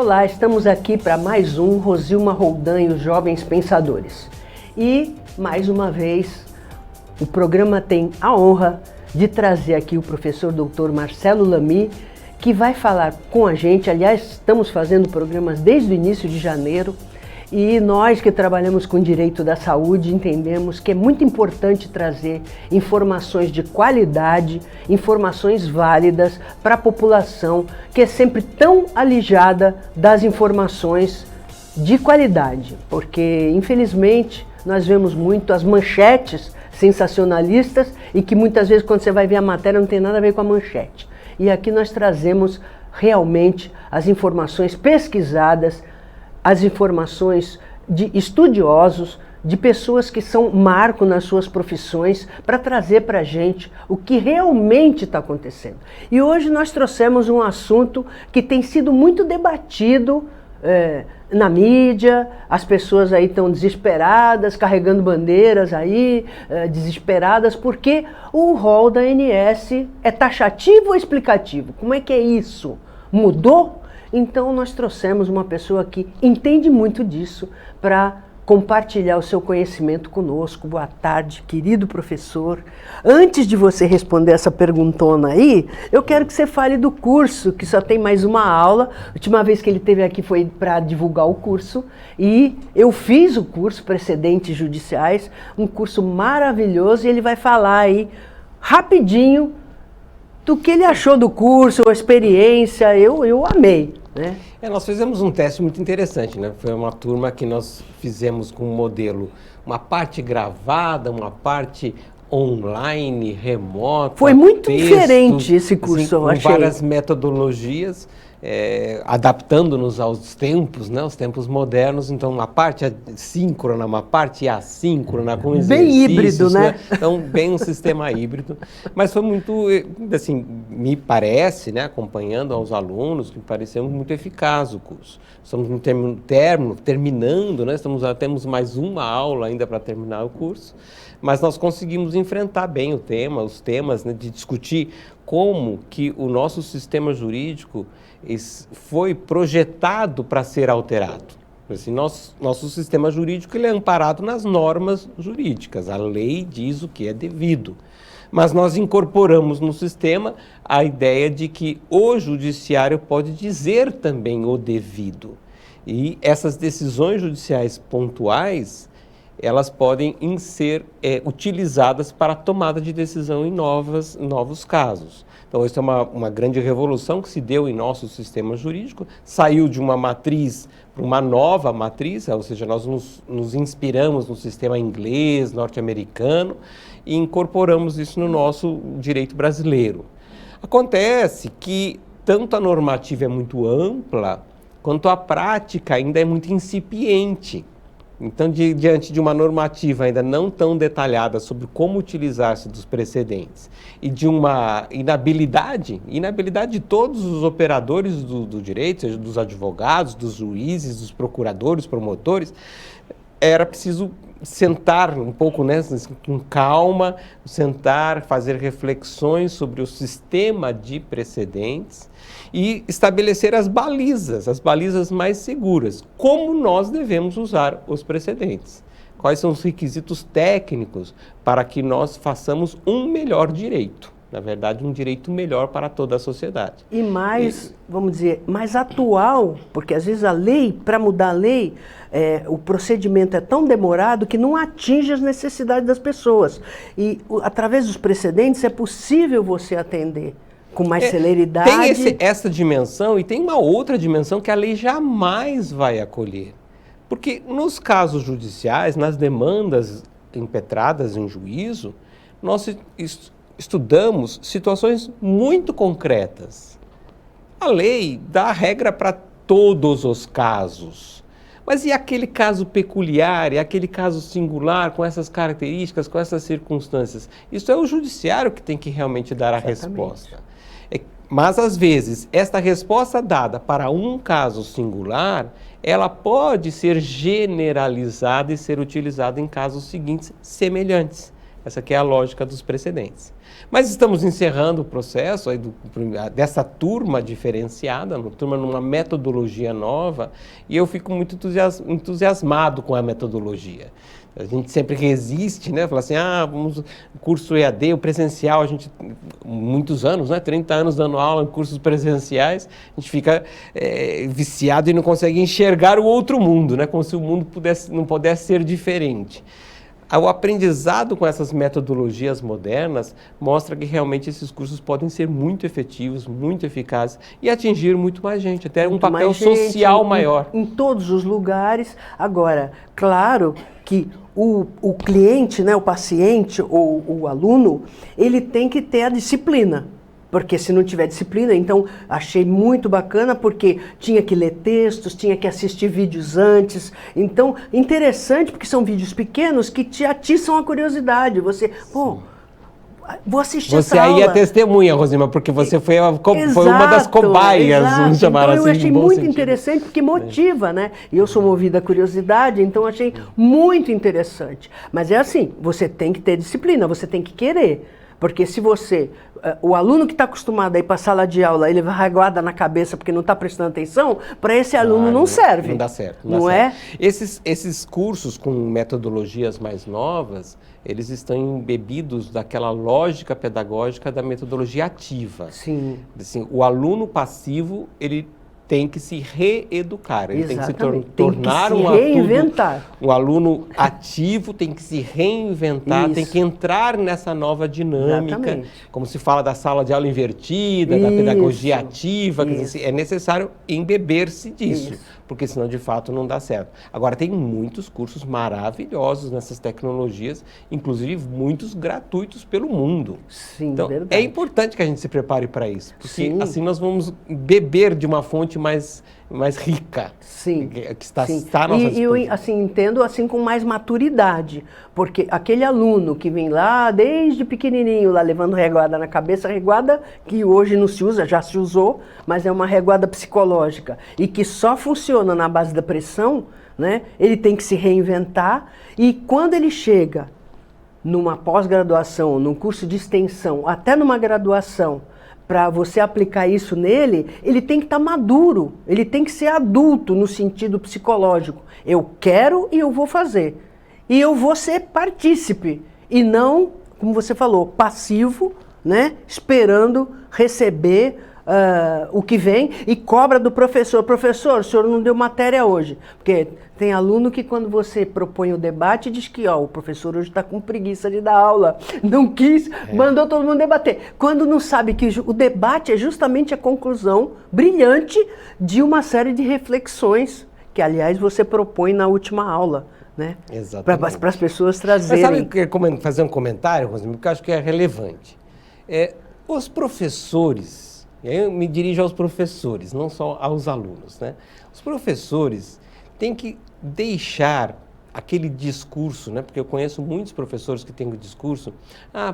Olá, estamos aqui para mais um Rosilma Roldan e os Jovens Pensadores. E, mais uma vez, o programa tem a honra de trazer aqui o professor Dr. Marcelo Lamy, que vai falar com a gente. Aliás, estamos fazendo programas desde o início de janeiro e nós que trabalhamos com direito da saúde entendemos que é muito importante trazer informações de qualidade, informações válidas para a população que é sempre tão alijada das informações de qualidade, porque infelizmente nós vemos muito as manchetes sensacionalistas e que muitas vezes quando você vai ver a matéria não tem nada a ver com a manchete. E aqui nós trazemos realmente as informações pesquisadas, as informações de estudiosos, de pessoas que são marco nas suas profissões, para trazer para a gente o que realmente está acontecendo. E hoje nós trouxemos um assunto que tem sido muito debatido na mídia. As pessoas aí estão desesperadas, carregando bandeiras aí, desesperadas, porque o rol da ANS é taxativo ou explicativo? Como é que é isso? Mudou? Então nós trouxemos uma pessoa que entende muito disso para compartilhar o seu conhecimento conosco. Boa tarde, querido professor. Antes de você responder essa perguntona aí, eu quero que você fale do curso, que só tem mais uma aula. A última vez que ele esteve aqui foi para divulgar o curso e eu fiz o curso Precedentes Judiciais, um curso maravilhoso, e ele vai falar aí rapidinho do que ele achou do curso, a experiência. Eu amei, né? Nós fizemos um teste muito interessante, né? Foi uma turma que nós fizemos com um modelo, uma parte gravada, uma parte online, remota. Foi muito textos, diferente esse curso, assim, eu achei. Com várias metodologias, adaptando-nos aos tempos, né? Os tempos modernos. Então, uma parte síncrona, uma parte assíncrona, com exercícios. Bem híbrido, né? Então, bem um sistema híbrido. Mas foi muito, assim, me parece, né, acompanhando aos alunos, me pareceu muito eficaz o curso. Estamos no terminando, né? Temos mais uma aula ainda para terminar o curso, mas nós conseguimos enfrentar bem os temas, né, de discutir como que o nosso sistema jurídico foi projetado para ser alterado. Assim, nosso sistema jurídico ele é amparado nas normas jurídicas, a lei diz o que é devido. Mas nós incorporamos no sistema a ideia de que o judiciário pode dizer também o devido. E essas decisões judiciais pontuais, elas podem ser utilizadas para a tomada de decisão em novos casos. Então, isso é uma grande revolução que se deu em nosso sistema jurídico, saiu de uma matriz para uma nova matriz, ou seja, nós nos inspiramos no sistema inglês, norte-americano, e incorporamos isso no nosso direito brasileiro. Acontece que tanto a normativa é muito ampla, quanto a prática ainda é muito incipiente. Então, diante de uma normativa ainda não tão detalhada sobre como utilizar-se dos precedentes e de uma inabilidade de todos os operadores do direito, seja dos advogados, dos juízes, dos procuradores, promotores, era preciso sentar um pouco, né, com calma, fazer reflexões sobre o sistema de precedentes e estabelecer as balizas mais seguras. Como nós devemos usar os precedentes? Quais são os requisitos técnicos para que nós façamos um melhor direito? Na verdade, um direito melhor para toda a sociedade. E vamos dizer, mais atual, porque às vezes a lei, para mudar a lei, o procedimento é tão demorado que não atinge as necessidades das pessoas. E através dos precedentes é possível você atender com mais celeridade. Tem essa dimensão e tem uma outra dimensão que a lei jamais vai acolher. Porque nos casos judiciais, nas demandas impetradas em juízo, nós estudamos situações muito concretas. A lei dá a regra para todos os casos. Mas e aquele caso peculiar, e aquele caso singular, com essas características, com essas circunstâncias? Isso é o judiciário que tem que realmente dar a resposta. Mas, às vezes, esta resposta dada para um caso singular, ela pode ser generalizada e ser utilizada em casos seguintes semelhantes. Essa aqui é a lógica dos precedentes. Mas estamos encerrando o processo aí dessa turma diferenciada, uma turma numa metodologia nova, e eu fico muito entusiasmado com a metodologia. A gente sempre resiste, né? Fala assim, vamos, curso EAD, o presencial, a gente, muitos anos, né? 30 anos dando aula em cursos presenciais, a gente fica viciado e não consegue enxergar o outro mundo, né? Como se o mundo não pudesse ser diferente. O aprendizado com essas metodologias modernas mostra que realmente esses cursos podem ser muito efetivos, muito eficazes e atingir muito mais gente, até um papel social maior. Em todos os lugares. Agora, claro que o cliente, né, o paciente ou o aluno, ele tem que ter a disciplina. Porque se não tiver disciplina, então achei muito bacana, porque tinha que ler textos, tinha que assistir vídeos antes. Então, interessante, porque são vídeos pequenos que te atiçam a curiosidade. Você, vou assistir essa aula. Você aí é testemunha, Rosima, porque você foi uma das cobaias, vamos chamar assim. Então, eu achei muito interessante, porque motiva, né? E eu sou movida à curiosidade, então achei muito interessante. Mas é assim, você tem que ter disciplina, você tem que querer. Porque se o aluno que está acostumado a ir para a sala de aula, ele vai reguada na cabeça porque não está prestando atenção, para esse aluno não serve. Não dá certo. Não é? Esses cursos com metodologias mais novas, eles estão embebidos daquela lógica pedagógica da metodologia ativa. Sim. Assim, o aluno passivo, ele tem que se reeducar, ele tem que se tornar um aluno ativo, tem que se reinventar, tem que entrar nessa nova dinâmica, como se fala da sala de aula invertida, da pedagogia ativa, quer dizer, é necessário embeber-se disso, porque senão de fato não dá certo. Agora tem muitos cursos maravilhosos nessas tecnologias, inclusive muitos gratuitos pelo mundo. Sim, então verdade. É importante que a gente se prepare para isso, porque assim nós vamos beber de uma fonte mais rica, que está à nossa disposição. E eu assim, entendo assim com mais maturidade, porque aquele aluno que vem lá desde pequenininho, lá levando reguada na cabeça, reguada que hoje não se usa, já se usou, mas é uma reguada psicológica e que só funciona na base da pressão, né? Ele tem que se reinventar e quando ele chega numa pós-graduação, num curso de extensão, até numa graduação, para você aplicar isso nele, ele tem que estar maduro, ele tem que ser adulto no sentido psicológico. Eu quero e eu vou fazer. E eu vou ser partícipe e não, como você falou, passivo, né? Esperando receber o que vem e cobra do professor. Professor, o senhor não deu matéria hoje. Porque tem aluno que quando você propõe o debate diz que o professor hoje está com preguiça de dar aula, não quis, mandou todo mundo debater. Quando não sabe que o debate é justamente a conclusão brilhante de uma série de reflexões que, aliás, você propõe na última aula. Né? Exatamente. Para as pessoas trazerem. Mas sabe, eu quero fazer um comentário, Rosima, porque eu acho que é relevante. Os professores, e aí eu me dirijo aos professores, não só aos alunos, né? Os professores têm que deixar aquele discurso, né? Porque eu conheço muitos professores que têm o discurso,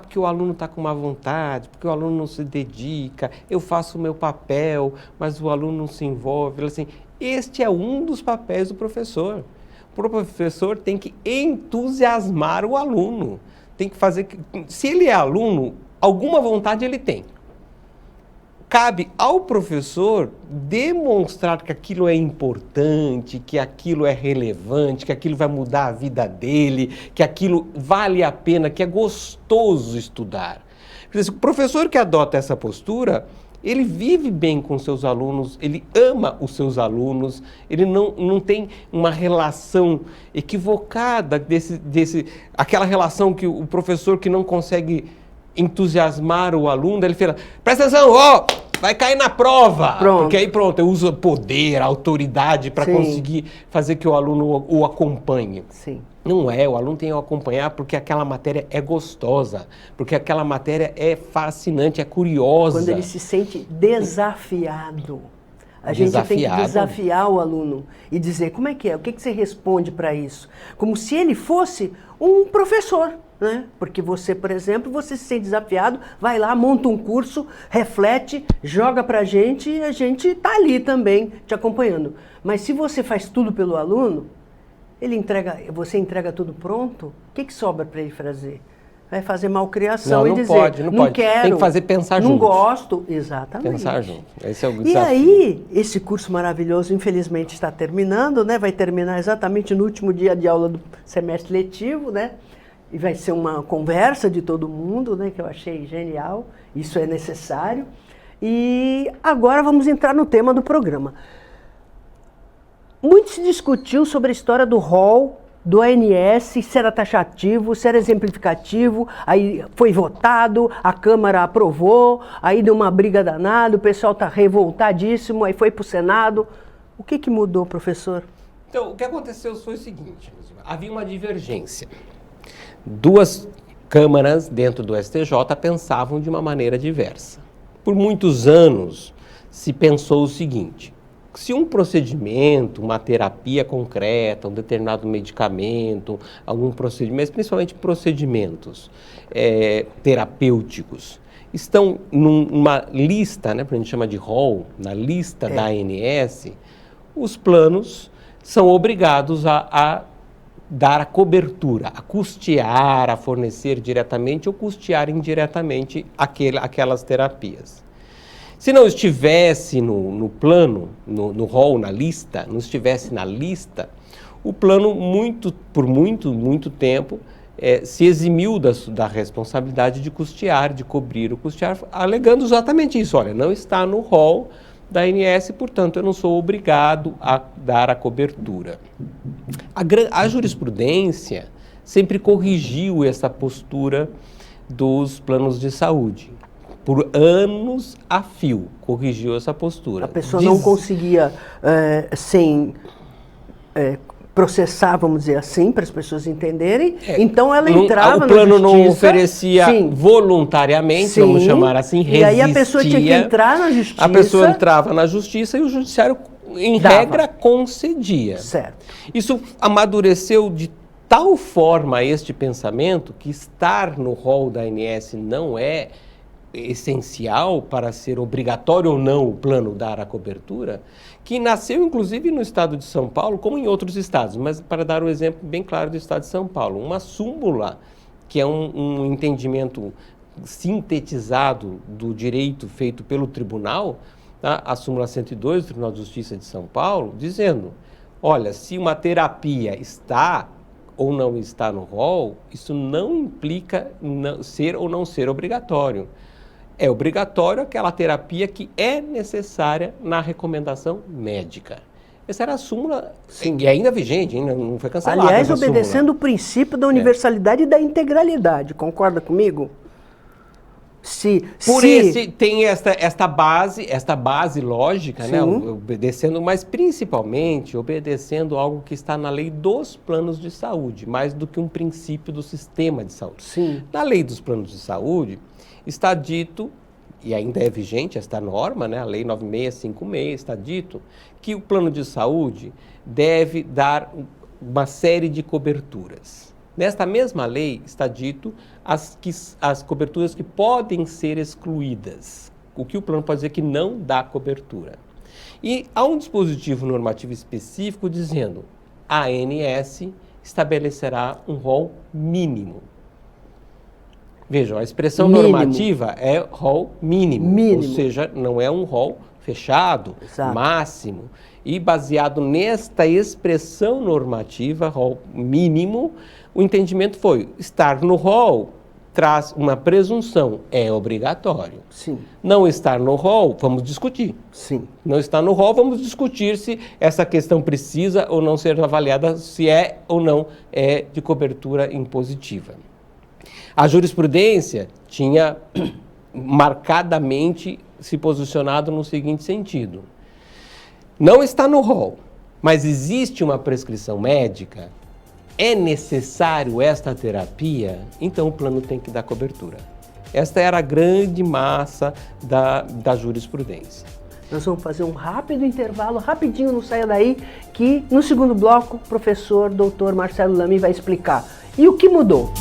porque o aluno está com má vontade, porque o aluno não se dedica, eu faço o meu papel, mas o aluno não se envolve. Assim, este é um dos papéis do professor. O professor tem que entusiasmar o aluno, tem que fazer que, se ele é aluno, alguma vontade ele tem. Cabe ao professor demonstrar que aquilo é importante, que aquilo é relevante, que aquilo vai mudar a vida dele, que aquilo vale a pena, que é gostoso estudar. O professor que adota essa postura, ele vive bem com seus alunos, ele ama os seus alunos, ele não tem uma relação equivocada aquela relação que o professor que não consegue entusiasmar o aluno, ele fala, presta atenção, vai cair na prova. Pronto. Porque aí eu uso poder, autoridade para conseguir fazer que o aluno o acompanhe. Sim. Não é, o aluno tem que acompanhar porque aquela matéria é gostosa, porque aquela matéria é fascinante, é curiosa. Quando ele se sente desafiado. A gente tem que desafiar o aluno e dizer como é que é, o que você responde para isso. Como se ele fosse um professor. Né? Porque você, por exemplo, você se sente desafiado, vai lá, monta um curso, reflete, joga pra gente e a gente está ali também te acompanhando. Mas se você faz tudo pelo aluno, você entrega tudo pronto, o que sobra para ele fazer? vai fazer malcriação Não e dizer, pode, não pode. quero, tem que fazer pensar junto. Não gosto, exatamente. Pensar junto, esse é o E desafio. aí, esse curso maravilhoso, infelizmente, está terminando, né? Vai terminar exatamente no último dia de aula do semestre letivo, né? E vai ser uma conversa de todo mundo, né? Que eu achei genial, isso é necessário. E agora vamos entrar no tema do programa. Muito se discutiu sobre a história do rol, do ANS, se era taxativo, se era exemplificativo, aí foi votado, a Câmara aprovou, aí deu uma briga danada, o pessoal está revoltadíssimo, aí foi para o Senado. O que mudou, professor? Então, o que aconteceu foi o seguinte, havia uma divergência. Duas câmaras dentro do STJ pensavam de uma maneira diversa. Por muitos anos se pensou o seguinte: se um procedimento, uma terapia concreta, um determinado medicamento, algum procedimento, mas principalmente procedimentos terapêuticos, estão numa lista, né, que a gente chama de rol, na lista da ANS, os planos são obrigados a dar a cobertura, a custear, a fornecer diretamente ou custear indiretamente aquelas terapias. Se não estivesse no plano, no rol, na lista, não estivesse na lista, o plano, por muito tempo, se eximiu da responsabilidade de custear, de cobrir o custear, alegando exatamente isso. Olha, não está no rol da ANS, portanto, eu não sou obrigado a dar a cobertura. A jurisprudência sempre corrigiu essa postura dos planos de saúde. Por anos a fio, corrigiu essa postura. A pessoa não conseguia, processar, vamos dizer assim, para as pessoas entenderem, então ela entrava na justiça. O plano não oferecia voluntariamente, vamos chamar assim, resistia. E aí a pessoa tinha que entrar na justiça. A pessoa entrava na justiça e o judiciário, em regra, concedia. Certo. Isso amadureceu de tal forma este pensamento que estar no rol da ANS não é essencial para ser obrigatório ou não o plano dar a cobertura, que nasceu inclusive no estado de São Paulo, como em outros estados, mas para dar um exemplo bem claro do estado de São Paulo, uma súmula, que é um entendimento sintetizado do direito feito pelo tribunal, tá? A súmula 102 do Tribunal de Justiça de São Paulo, dizendo, olha, se uma terapia está ou não está no rol, isso não implica ser ou não ser obrigatório. É obrigatório aquela terapia que é necessária na recomendação médica. Essa era a súmula, e ainda vigente, ainda não foi cancelada. Aliás, obedecendo o princípio da universalidade e da integralidade. Concorda comigo? Tem esta base lógica, né, obedecendo, mas principalmente obedecendo algo que está na lei dos planos de saúde, mais do que um princípio do sistema de saúde. Sim. Na lei dos planos de saúde, está dito, e ainda é vigente esta norma, né, a Lei 9656, está dito que o plano de saúde deve dar uma série de coberturas. Nesta mesma lei está dito as coberturas que podem ser excluídas, o que o plano pode dizer que não dá cobertura. E há um dispositivo normativo específico dizendo a ANS estabelecerá um rol mínimo. Vejam, a expressão normativa é rol mínimo, ou seja, não é um rol fechado, máximo. E baseado nesta expressão normativa, rol mínimo, o entendimento foi, estar no rol traz uma presunção, é obrigatório. Sim. Não estar no rol, vamos discutir. Sim. Não estar no rol, vamos discutir se essa questão precisa ou não ser avaliada, se é ou não é de cobertura impositiva. A jurisprudência tinha marcadamente se posicionado no seguinte sentido. Não está no rol, mas existe uma prescrição médica, é necessário esta terapia, então o plano tem que dar cobertura. Esta era a grande massa da jurisprudência. Nós vamos fazer um rápido intervalo, rapidinho, não saia daí, que no segundo bloco o professor Dr. Marcelo Lamy vai explicar. E o que mudou?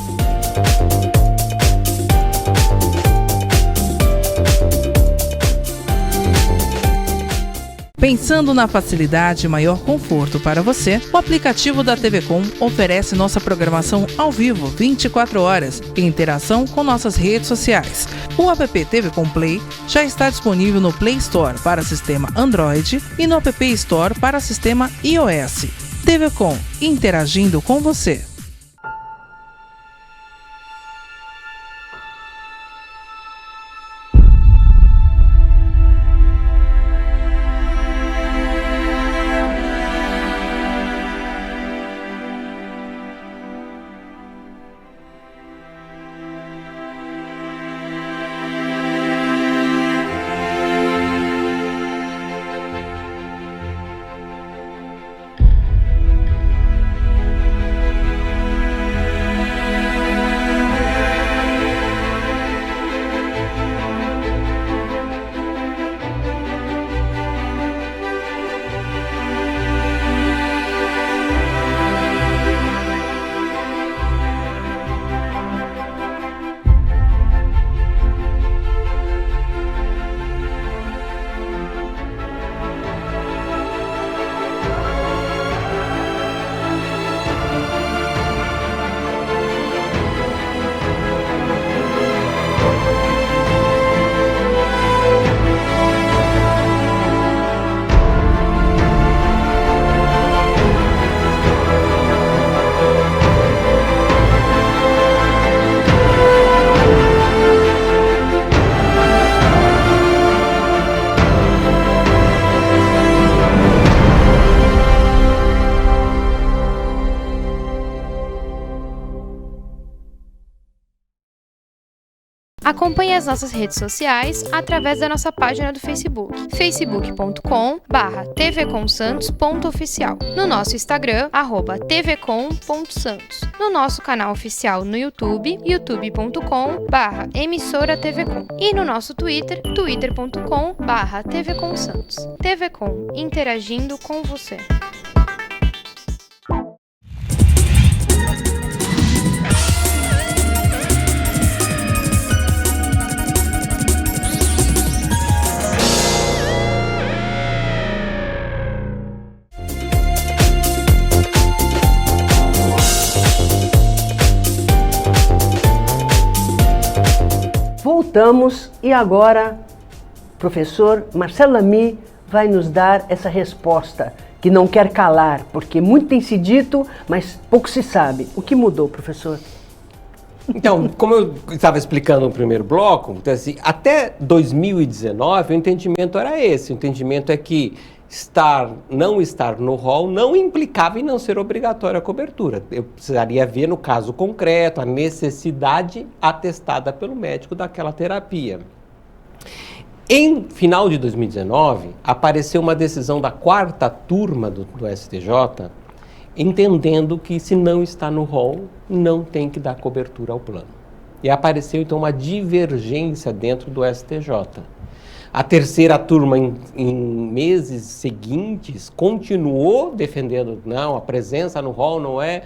Pensando na facilidade e maior conforto para você, o aplicativo da TV Com oferece nossa programação ao vivo 24 horas e interação com nossas redes sociais. O app TV Com Play já está disponível no Play Store para sistema Android e no App Store para sistema iOS. TV Com, interagindo com você. Acompanhe as nossas redes sociais através da nossa página do Facebook, facebook.com/tvcomsantos.oficial, no nosso Instagram, @tvcom.santos, no nosso canal oficial no YouTube, youtube.com/emissoratvcom e no nosso Twitter, twitter.com/tvcomsantos. TV Com, interagindo com você. Voltamos e agora o professor Marcelo Lamy vai nos dar essa resposta que não quer calar, porque muito tem se dito, mas pouco se sabe. O que mudou, professor? Então, como eu estava explicando no primeiro bloco, então, assim, até 2019 o entendimento era esse. O entendimento é que não estar no rol não implicava em não ser obrigatória a cobertura. Eu precisaria ver, no caso concreto, a necessidade atestada pelo médico daquela terapia. Em final de 2019, apareceu uma decisão da 4ª turma do STJ, entendendo que se não está no rol, não tem que dar cobertura ao plano. E apareceu então uma divergência dentro do STJ. A 3ª turma, em meses seguintes, continuou defendendo, não, a presença no rol não é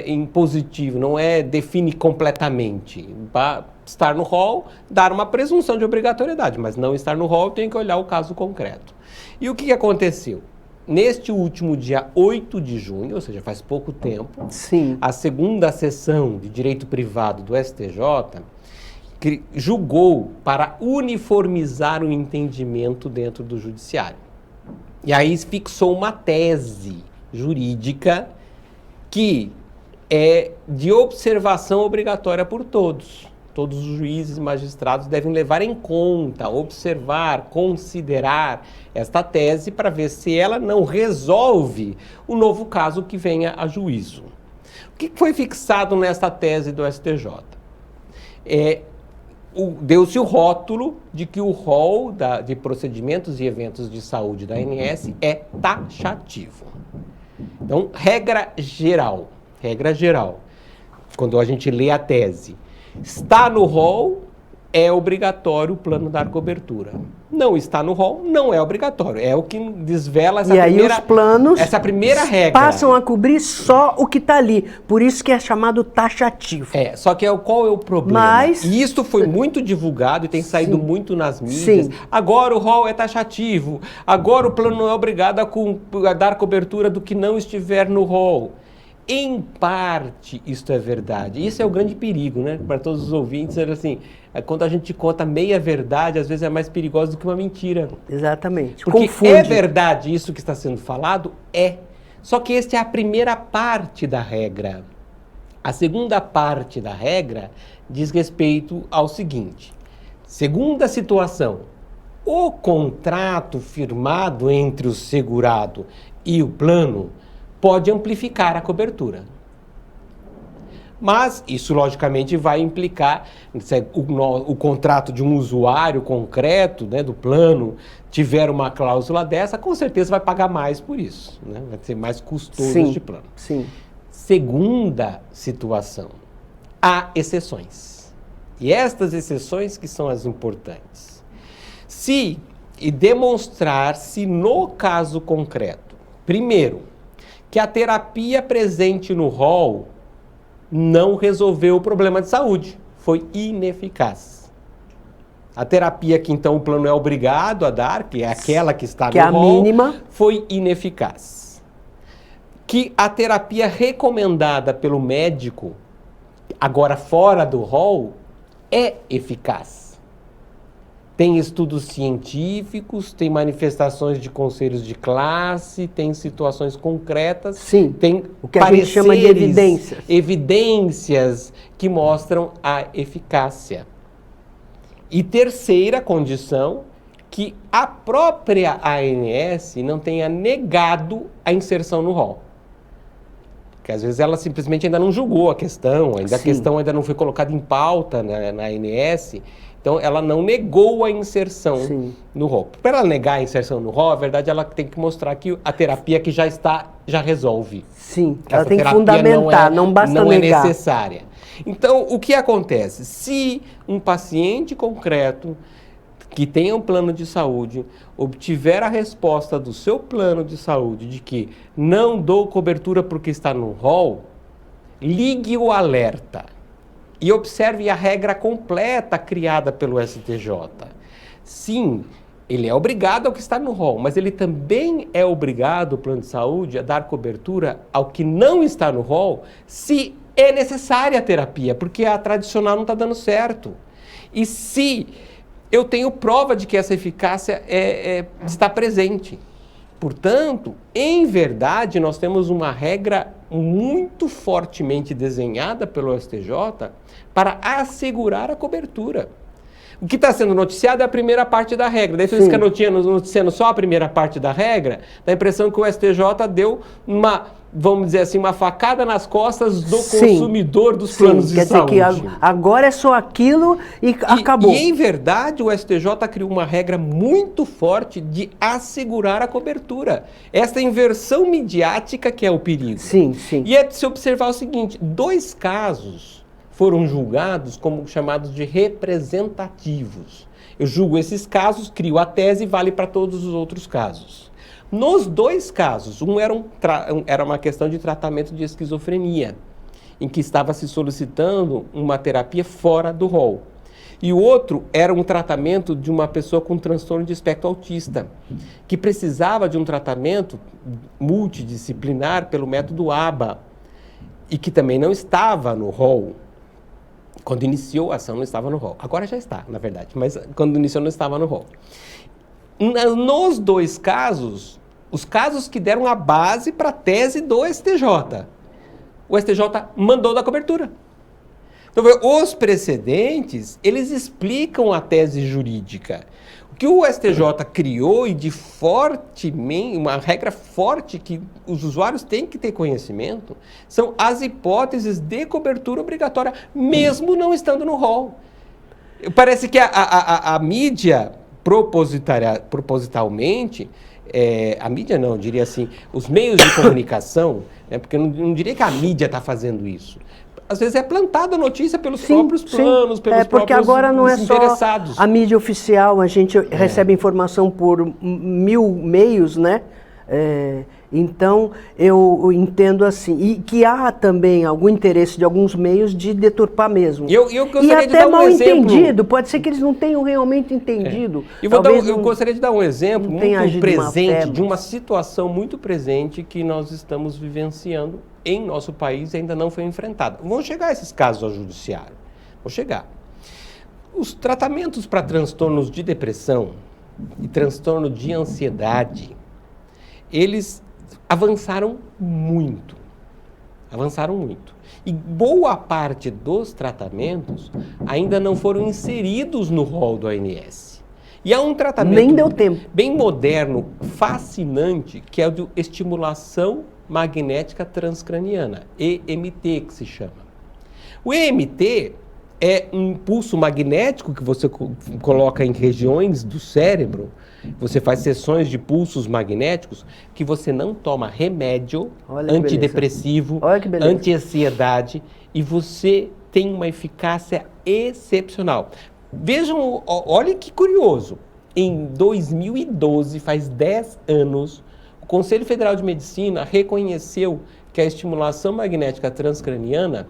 impositivo, não define completamente. Para estar no rol, dar uma presunção de obrigatoriedade, mas não estar no rol, tem que olhar o caso concreto. E o que aconteceu? Neste último dia 8 de junho, ou seja, faz pouco tempo, Sim. a 2ª sessão de direito privado do STJ julgou para uniformizar o entendimento dentro do judiciário. E aí fixou uma tese jurídica que é de observação obrigatória por todos. Todos os juízes e magistrados devem levar em conta, observar, considerar esta tese para ver se ela não resolve o novo caso que venha a juízo. O que foi fixado nesta tese do STJ? Deu-se o rótulo de que o rol de procedimentos e eventos de saúde da ANS é taxativo. Então, regra geral, quando a gente lê a tese, está no rol, é obrigatório o plano dar cobertura. Não está no rol, não é obrigatório. É o que desvela essa E aí os planos primeira regra. passam a cobrir só o que está ali. Por isso que é chamado taxativo. Só que qual é o problema? Mas... E isso foi muito divulgado e tem saído muito nas mídias. Sim. Agora o rol é taxativo. Agora o plano não é obrigado a dar cobertura do que não estiver no rol. Em parte, isto é verdade. Isso é o grande perigo, né? Para todos os ouvintes, assim, quando a gente conta meia verdade, às vezes é mais perigosa do que uma mentira. Exatamente. Porque Confunde. é verdade isso que está sendo falado? É. Só que esta é a primeira parte da regra. A segunda parte da regra diz respeito ao seguinte. Segunda situação. O contrato firmado entre o segurado e o plano pode amplificar a cobertura. Mas isso, logicamente, vai implicar, se o contrato de um usuário concreto, né, do plano, tiver uma cláusula dessa, com certeza vai pagar mais por isso, né? Vai ser mais custoso este plano. Sim. Segunda situação, há exceções. E estas exceções que são as importantes. Se demonstrar-se no caso concreto, primeiro, que a terapia presente no rol não resolveu o problema de saúde, foi ineficaz. A terapia que então o plano é obrigado a dar, que é aquela que está no rol, mínima, foi ineficaz. Que a terapia recomendada pelo médico, agora fora do rol, é eficaz. Tem estudos científicos, tem manifestações de conselhos de classe, tem situações concretas. Sim, tem o que a gente chama de evidências. Evidências que mostram a eficácia. E terceira condição, que a própria ANS não tenha negado a inserção no rol. Porque às vezes ela simplesmente ainda não julgou a questão, a questão ainda não foi colocada em pauta na ANS. Então, ela não negou a inserção no rol. Para ela negar a inserção no rol, a verdade, ela tem que mostrar que a terapia que já está, já resolve. Sim, ela tem que fundamentar, não basta negar. Não é necessária. Então, o que acontece? Se um paciente concreto que tenha um plano de saúde obtiver a resposta do seu plano de saúde de que não dou cobertura porque está no rol, ligue o alerta. E observe a regra completa criada pelo STJ. Sim, ele é obrigado ao que está no rol, mas ele também é obrigado, o plano de saúde, a dar cobertura ao que não está no rol, se é necessária a terapia, porque a tradicional não está dando certo. E se eu tenho prova de que essa eficácia está presente. Portanto, em verdade, nós temos uma regra muito fortemente desenhada pelo STJ para assegurar a cobertura. O que está sendo noticiado é a primeira parte da regra. Daí você fica noticiando só a primeira parte da regra, dá a impressão que o STJ deu vamos dizer assim, uma facada nas costas do consumidor dos planos de saúde. Quer dizer que agora é só aquilo e acabou. E, em verdade, o STJ criou uma regra muito forte de assegurar a cobertura. Essa inversão midiática que é o perigo. Sim, sim. E é de se observar o seguinte, 2 casos foram julgados como chamados de representativos. Eu julgo esses casos, crio a tese e vale para todos os outros casos. Nos 2 casos, um era uma questão de tratamento de esquizofrenia, em que estava se solicitando uma terapia fora do rol. E o outro era um tratamento de uma pessoa com transtorno de espectro autista, que precisava de um tratamento multidisciplinar pelo método ABA, e que também não estava no rol. Quando iniciou a ação não estava no rol. Agora já está, na verdade, mas quando iniciou não estava no rol. Nos 2 casos, os casos que deram a base para a tese do STJ, o STJ mandou da cobertura. Então, os precedentes, eles explicam a tese jurídica. O que o STJ criou e de fortemente, uma regra forte que os usuários têm que ter conhecimento, são as hipóteses de cobertura obrigatória, mesmo não estando no rol. Parece que a mídia propositalmente, a mídia não, eu diria assim, os meios de comunicação, né, porque eu não diria que a mídia está fazendo isso. às vezes é plantada a notícia pelos próprios planos, pelos porque próprios agora não é interessados. só a mídia oficial, a gente recebe informação por 1000 meios, né? Então, eu entendo assim, e que há também algum interesse de alguns meios de deturpar mesmo. E até mal entendido, pode ser que eles não tenham realmente entendido. Eu gostaria de dar um exemplo muito presente, de uma situação muito presente que nós estamos vivenciando em nosso país e ainda não foi enfrentada. Vão chegar esses casos ao judiciário, vão chegar. Os tratamentos para transtornos de depressão e transtorno de ansiedade, eles avançaram muito. E boa parte dos tratamentos ainda não foram inseridos no rol do ANS. E há um tratamento nem deu tempo. Bem moderno, fascinante, que é o de estimulação magnética transcraniana, EMT que se chama. O EMT é um impulso magnético que você coloca em regiões do cérebro. Você faz sessões de pulsos magnéticos que você não toma remédio antidepressivo, anti-ansiedade, e você tem uma eficácia excepcional. Vejam, olha que curioso, em 2012, faz 10 anos, o Conselho Federal de Medicina reconheceu que a estimulação magnética transcraniana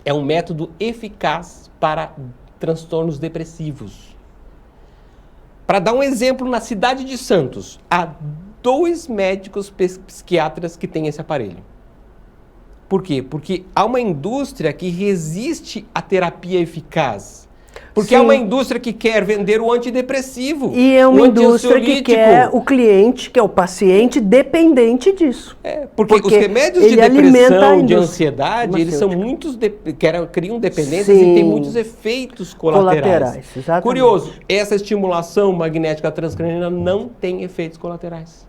é um método eficaz para transtornos depressivos. Para dar um exemplo, na cidade de Santos, há 2 médicos psiquiatras que têm esse aparelho. Por quê? Porque há uma indústria que resiste à terapia eficaz. Porque há uma indústria que quer vender o antidepressivo. E é uma indústria que quer o cliente, que é o paciente, dependente disso. Porque os remédios de depressão, de ansiedade, eles são criam dependências e têm muitos efeitos colaterais. Exatamente. Curioso, essa estimulação magnética transcraniana não tem efeitos colaterais.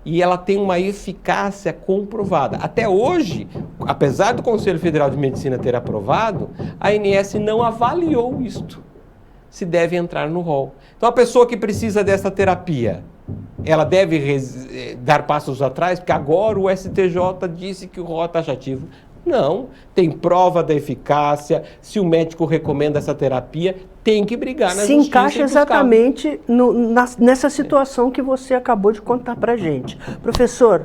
E ela tem uma eficácia comprovada. Até hoje, apesar do Conselho Federal de Medicina ter aprovado, a ANS não avaliou isto, se deve entrar no rol. Então, a pessoa que precisa dessa terapia, ela deve dar passos atrás, porque agora o STJ disse que o rol é taxativo. Não, tem prova da eficácia, se o médico recomenda essa terapia, tem que brigar na justiça. Se encaixa exatamente nessa situação que você acabou de contar pra gente. Professor,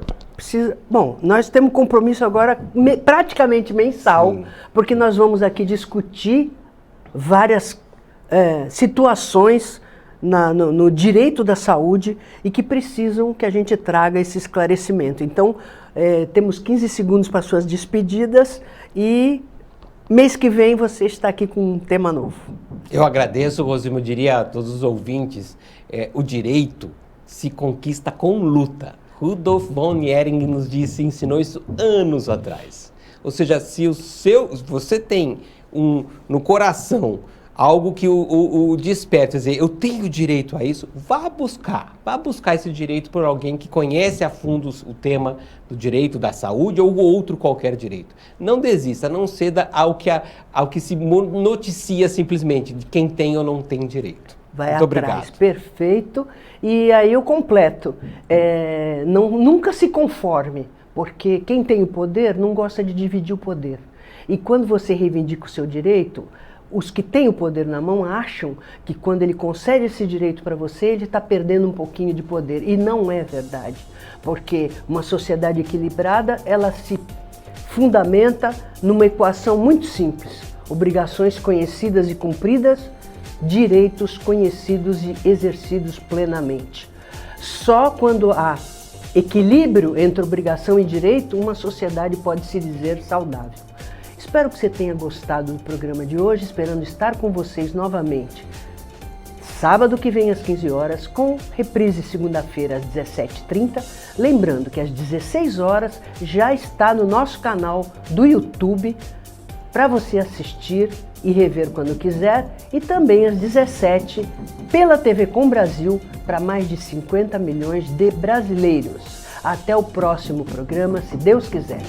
nós temos compromisso agora praticamente mensal, porque nós vamos aqui discutir várias situações no direito da saúde e que precisam que a gente traga esse esclarecimento. Então, temos 15 segundos para suas despedidas e mês que vem você está aqui com um tema novo. Eu agradeço, Rosimo, diria a todos os ouvintes, o direito se conquista com luta. Rudolf von Ehring nos ensinou isso anos atrás. Ou seja, se você tem no coração algo que o desperta, dizer, eu tenho direito a isso, vá buscar esse direito por alguém que conhece a fundo o tema do direito da saúde ou outro qualquer direito. Não desista, não ceda ao que se noticia simplesmente de quem tem ou não tem direito. Vai muito atrás, obrigado. Perfeito. E aí eu completo, nunca se conforme, porque quem tem o poder não gosta de dividir o poder. E quando você reivindica o seu direito, os que têm o poder na mão acham que quando ele concede esse direito para você, ele está perdendo um pouquinho de poder. E não é verdade, porque uma sociedade equilibrada, ela se fundamenta numa equação muito simples. Obrigações conhecidas e cumpridas, direitos conhecidos e exercidos plenamente. Só quando há equilíbrio entre obrigação e direito, uma sociedade pode se dizer saudável. Espero que você tenha gostado do programa de hoje, esperando estar com vocês novamente. Sábado que vem às 15 horas, com reprise segunda-feira às 17h30. Lembrando que às 16 horas já está no nosso canal do YouTube para você assistir e rever quando quiser. E também às 17h pela TV Com Brasil para mais de 50 milhões de brasileiros. Até o próximo programa, se Deus quiser.